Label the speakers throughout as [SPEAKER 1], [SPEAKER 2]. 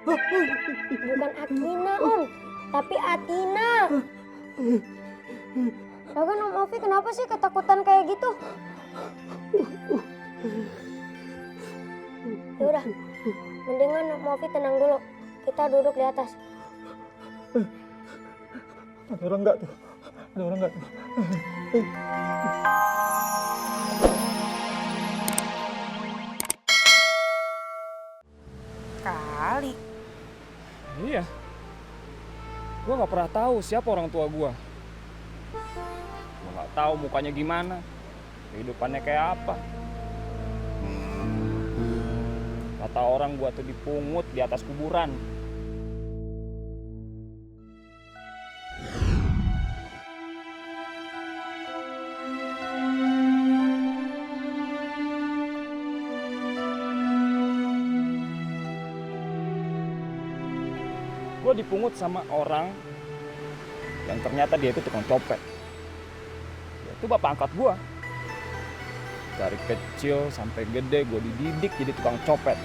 [SPEAKER 1] Bukan Akina, Om. Tapi Atina. Lagian Om Ovi kenapa sih ketakutan kayak gitu? Yaudah, mendingan Om Ovi tenang dulu. Kita duduk di atas.
[SPEAKER 2] Ada orang nggak tuh? Ada orang nggak tuh?
[SPEAKER 3] Kali.
[SPEAKER 4] Iya. Gue nggak pernah tahu siapa orang tua gue. Gue nggak tahu mukanya gimana, kehidupannya kayak apa. Kata orang gue tuh dipungut di atas kuburan. Gue dipungut sama orang yang ternyata dia itu tukang copet. Dia itu bapak angkat gue. Dari kecil sampai gede gue dididik jadi tukang copet.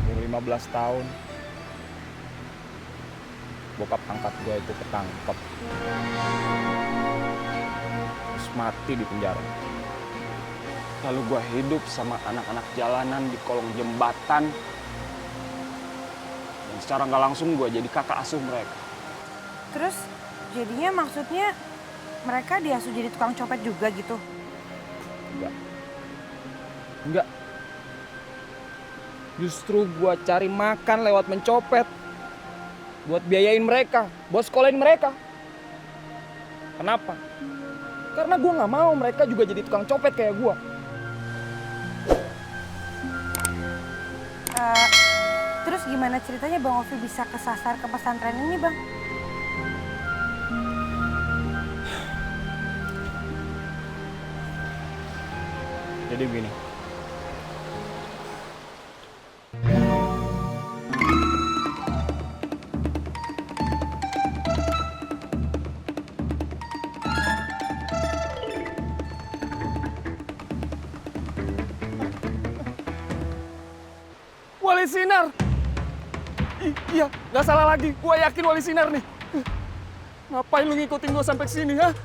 [SPEAKER 4] Umur 15 tahun. Bokap angkat gue itu ketangkep. Terus mati di penjara. Lalu gue hidup sama anak-anak jalanan di kolong jembatan. Secara nggak langsung gue jadi kakak asuh mereka.
[SPEAKER 3] Terus jadinya maksudnya mereka diasuh jadi tukang copet juga gitu?
[SPEAKER 4] Enggak. Justru gue cari makan lewat mencopet. Buat biayain mereka, buat sekolahin mereka. Kenapa? Karena gue nggak mau mereka juga jadi tukang copet kayak gue.
[SPEAKER 3] Terus gimana ceritanya Bang Ovi bisa kesasar ke pesantren ini, Bang?
[SPEAKER 4] Jadi begini. Wali Sinar! Iya, nggak salah lagi. Gue yakin Wali Sinar nih. Ngapain lu ngikutin gue sampai sini, ha?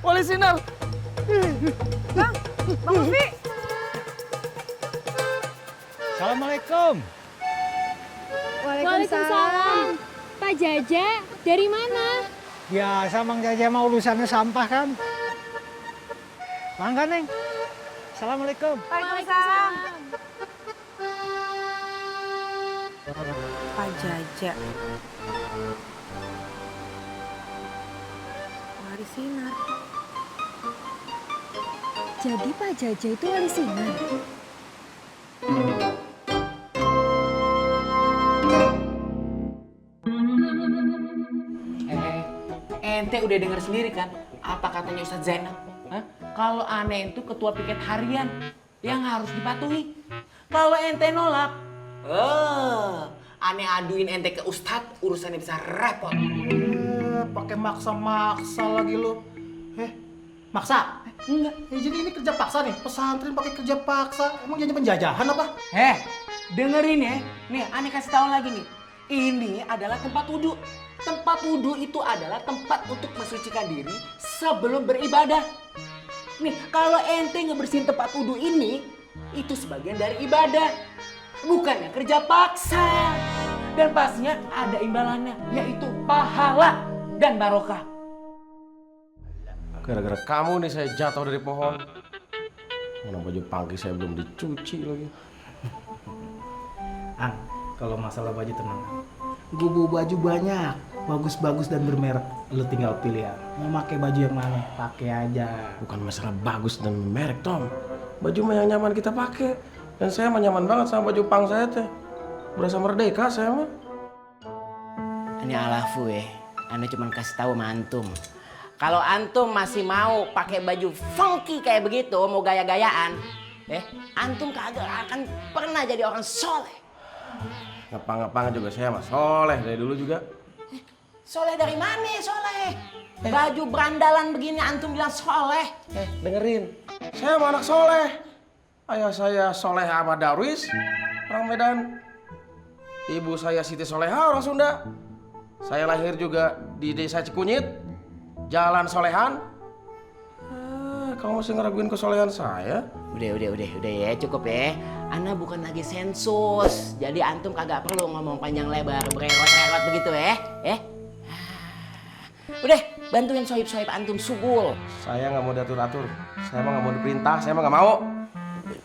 [SPEAKER 4] Wali Sinar!
[SPEAKER 3] Bang Ovi!
[SPEAKER 2] Assalamualaikum.
[SPEAKER 1] Waalaikumsalam. Pak Jaja, dari mana?
[SPEAKER 2] Biasa Mang Jaja mau urusannya sampah kan? Mangga, Neng. Assalamualaikum.
[SPEAKER 3] Waalaikumsalam. Pak Jaja. Wali Sinar.
[SPEAKER 1] Jadi Pak Jaja itu Wali Sinar?
[SPEAKER 5] Ente udah dengar sendiri kan apa katanya Ustadz Zainal? Kalau aneh itu ketua piket harian yang harus dipatuhi. Kalau ente nolak, aneh aduin ente ke Ustadz, urusannya bisa repot.
[SPEAKER 6] Pakai maksa-maksa lagi lo. Maksa?
[SPEAKER 5] Enggak.
[SPEAKER 6] Jadi ini kerja paksa nih, pesantren pakai kerja paksa. Emang jadi penjajahan apa?
[SPEAKER 5] Dengerin ya. Nih, aneh kasih tahu lagi nih. Ini adalah tempat wudhu. Tempat wudhu itu adalah tempat untuk mensucikan diri sebelum beribadah. Nih, kalau ente ngebersihin tempat wudhu ini, itu sebagian dari ibadah. Bukannya kerja paksa. Dan pastinya ada imbalannya, yaitu pahala dan barokah.
[SPEAKER 7] Gara-gara kamu nih saya jatuh dari pohon. Mana baju pagi saya belum dicuci lagi.
[SPEAKER 6] Ang, kalau masalah baju tenang. Gue bawa baju banyak, bagus-bagus dan bermerek. Lu tinggal pilih ya. Mau pakai baju yang mana? Pakai aja.
[SPEAKER 7] Bukan masalah bagus dan merek, Tom. Baju mah yang nyaman kita pakai. Dan saya mah nyaman banget sama baju pang saya teh. Berasa merdeka saya mah.
[SPEAKER 5] Ini alafu ya. Anda cuma kasih tahu sama antum. Kalau antum masih mau pakai baju funky kayak begitu, mau gaya-gayaan, antum kagak akan pernah jadi orang soleh.
[SPEAKER 7] Ngepang-ngepang juga saya mah soleh dari dulu juga.
[SPEAKER 5] Soleh dari mana soleh? Baju berandalan begini antum bilang soleh.
[SPEAKER 7] Dengerin, saya mah anak soleh. Ayah saya Soleh Ahmad Darwis, orang Medan. Ibu saya Siti Soleha orang Sunda. Saya lahir juga di desa Cikunyit, Jalan Solehan. Kamu masih ngeraguin kesolehan saya?
[SPEAKER 5] Udah ya, cukup ya. Ana bukan lagi sensus, jadi antum kagak perlu ngomong panjang lebar, bererot-erot begitu ya. Udah, bantuin sohib-sohib antum sugul.
[SPEAKER 7] Saya nggak mau diatur-atur. Saya mah nggak mau diperintah. Saya mah nggak mau.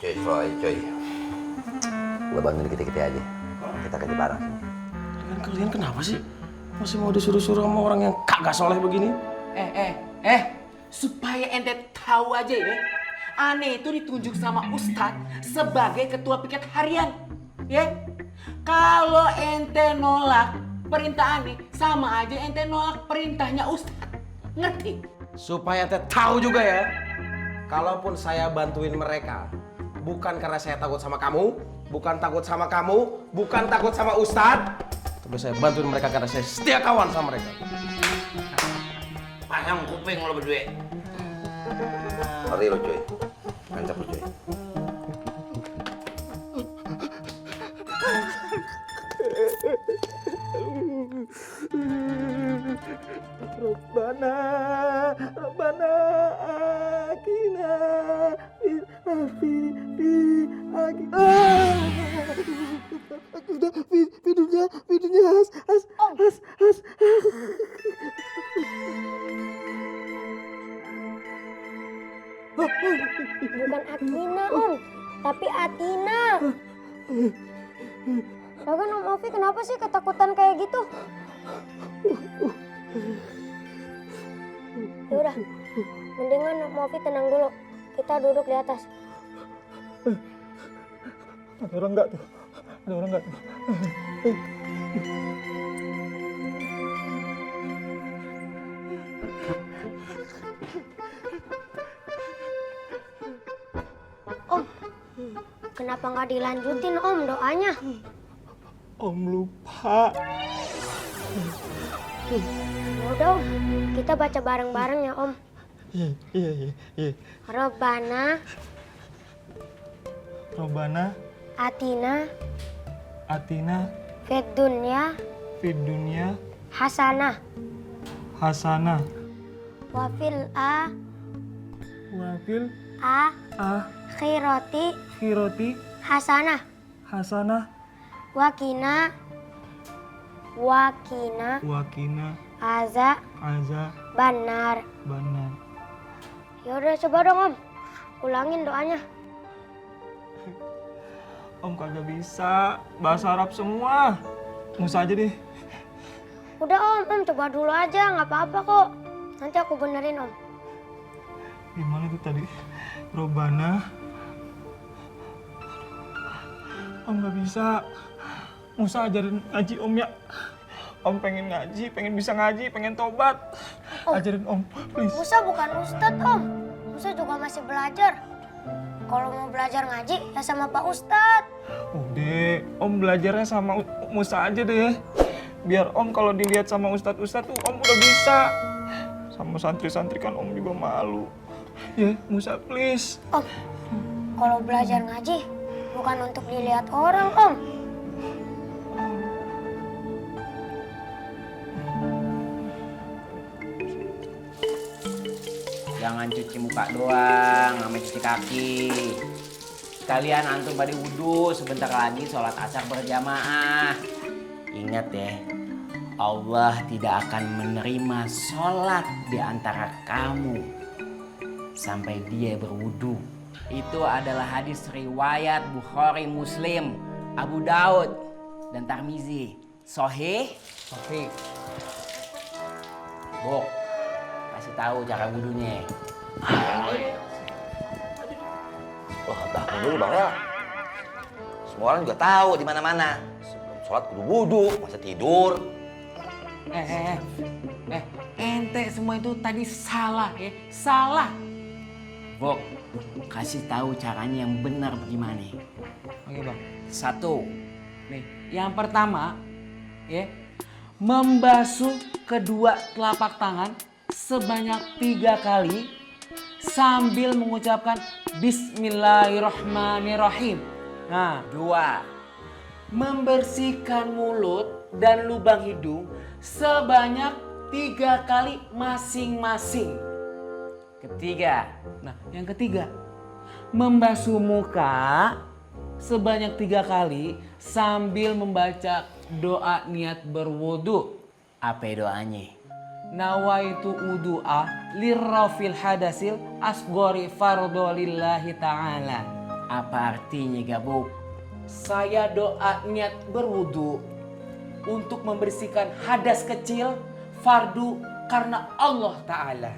[SPEAKER 8] Coy. Lo bantuin dikit-dikit aja. Kita kerja bareng.
[SPEAKER 7] Kalian kenapa sih? Masih mau disuruh-suruh sama orang yang kagak soleh begini?
[SPEAKER 5] Supaya ente tahu aja ya, Ane itu ditunjuk sama Ustadz sebagai ketua piket harian, ya. Kalau ente nolak perintah Ane, sama aja ente nolak perintahnya Ustadz, ngerti?
[SPEAKER 7] Supaya ente tahu juga ya, kalaupun saya bantuin mereka, bukan karena saya takut sama kamu, bukan takut sama kamu, bukan takut sama Ustadz, tapi saya bantuin mereka karena saya setia kawan sama mereka.
[SPEAKER 8] Pasang kuping lo berdua. Mari lo coy. Mantap lo coy.
[SPEAKER 2] Rabbana akina fi videonya has.
[SPEAKER 1] Bukan Akina Om, tapi Atina. Lagian Om Ovi kenapa sih ketakutan kayak gitu? Yaudah, mendingan Om Ovi tenang dulu. Kita duduk di atas.
[SPEAKER 2] Ada orang nggak tuh?
[SPEAKER 1] Om, kenapa nggak dilanjutin Om doanya?
[SPEAKER 2] Om lupa.
[SPEAKER 1] Udah Om, kita baca bareng-bareng ya Om.
[SPEAKER 2] Iya.
[SPEAKER 1] Robbana
[SPEAKER 2] Atina
[SPEAKER 1] fid dunya hasanah wa fil akhirati hasanah wakina aza banar. Yaudah coba dong Om, ulangin doanya.
[SPEAKER 2] Om kagak bisa, bahasa Arab semua. Musa aja deh.
[SPEAKER 1] Udah Om coba dulu aja, nggak apa-apa kok. Nanti aku benerin Om.
[SPEAKER 2] Gimana tuh tadi? Robana. Om nggak bisa. Musa ajarin ngaji Om ya. Om pengen ngaji, pengen bisa ngaji, pengen tobat. Ajarin Om, please.
[SPEAKER 1] Musa bukan Ustadz Om. Musa juga masih belajar. Kalau mau belajar ngaji ya sama Pak Ustadz.
[SPEAKER 2] Udah, Om belajarnya sama Musa aja deh. Biar Om kalau dilihat sama Ustadz tuh Om udah bisa. Sama santri-santri kan Om juga malu. Ya, Musa please.
[SPEAKER 1] Om, kalau belajar ngaji bukan untuk dilihat orang Om.
[SPEAKER 5] Jangan cuci muka doang, sama cuci kaki. Sekalian antum pada wudhu, sebentar lagi sholat asar berjamaah. Ingat ya, Allah tidak akan menerima sholat di antara kamu sampai dia berwudhu. Itu adalah hadis riwayat Bukhari, Muslim, Abu Daud, dan Tirmizi. Sahih? Sahih. Bok, kasih tahu cara wudhunya.
[SPEAKER 8] Oh, bangun dulu Bang ya. Semua orang juga tahu di mana-mana. Sebelum sholat kudu wudu, masa tidur.
[SPEAKER 5] Ente semua itu tadi salah ya, salah. Bok, kasih tahu caranya yang benar bagaimana. Oke Bang. 1, nih, yang pertama ya, membasuh kedua telapak tangan sebanyak 3 kali sambil mengucapkan Bismillahirrahmanirrahim. Nah, 2, membersihkan mulut dan lubang hidung sebanyak 3 kali masing-masing. Ketiga, nah yang ketiga, membasuh muka sebanyak 3 kali sambil membaca doa niat berwudu. Apa doanya? Nawaitu udu'a lirrafil hadasil asgori fardo lillahi ta'ala. Apa artinya gabuk? Saya doa niat berwudu untuk membersihkan hadas kecil fardu karena Allah Ta'ala.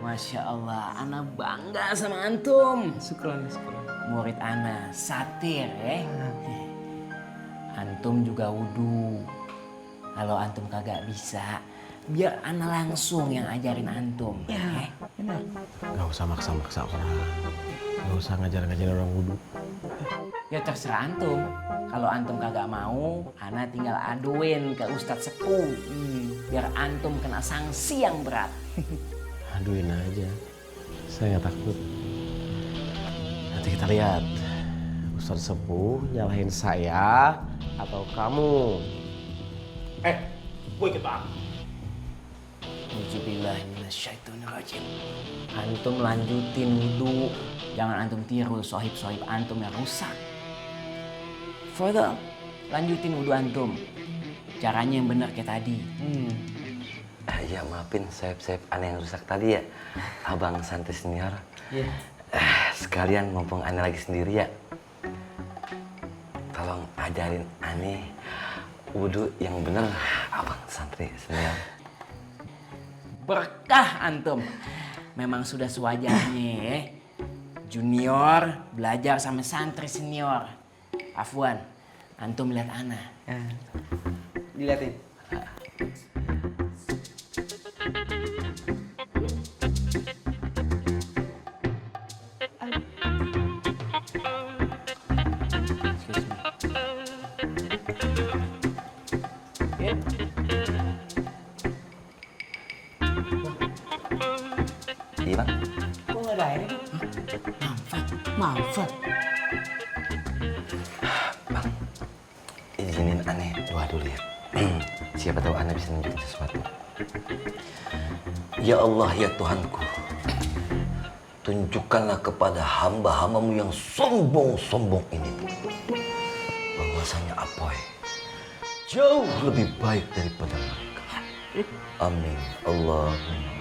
[SPEAKER 5] Masya Allah, ana bangga sama antum.
[SPEAKER 6] Syukran.
[SPEAKER 5] Murid ana satir ya. Antum juga wudu. Kalau antum kagak bisa, biar ana langsung yang ajarin antum. Ya, benar.
[SPEAKER 7] Gak usah maksa-maksa orang. Gak usah ngajar-ngajarin orang wudhu.
[SPEAKER 5] Ya terserah antum. Kalau antum kagak mau, ana tinggal aduin ke Ustadz Sepuh. Biar antum kena sanksi yang berat.
[SPEAKER 7] Aduin aja. Saya nggak takut. Nanti kita lihat. Ustadz Sepuh nyalahin saya atau kamu.
[SPEAKER 6] Gue ikut bang.
[SPEAKER 5] Auzubillahiminasyaitonirrajim. Antum lanjutin wudu. Jangan antum tiru sohib-sohib antum yang rusak. Further, lanjutin wudu antum. Caranya yang benar kayak tadi.
[SPEAKER 8] Ya maafin sayap-sayap aneh yang rusak tadi ya. Abang Santri Senior.
[SPEAKER 5] Iya.
[SPEAKER 8] Sekalian mumpung aneh lagi sendiri ya. Tolong ajarin aneh wudhu yang bener, Abang Santri Senior.
[SPEAKER 5] Berkah antum. Memang sudah sewajarnya junior belajar sama santri senior. Afwan, antum lihat ana.
[SPEAKER 6] Diliatin.
[SPEAKER 5] Excuse me. Yeah.
[SPEAKER 8] Iya bang?
[SPEAKER 5] Kok nggak ada airnya? Maaf.
[SPEAKER 8] Bang, izinin aneh doa dulu ya. Siapa tahu aneh bisa nunjukin sesuatu. Ya Allah ya Tuhanku, tunjukkanlah kepada hamba-hambamu yang sombong-sombong ini bahwasanya Apoy jauh lebih baik daripada mereka. Amin. Allahumma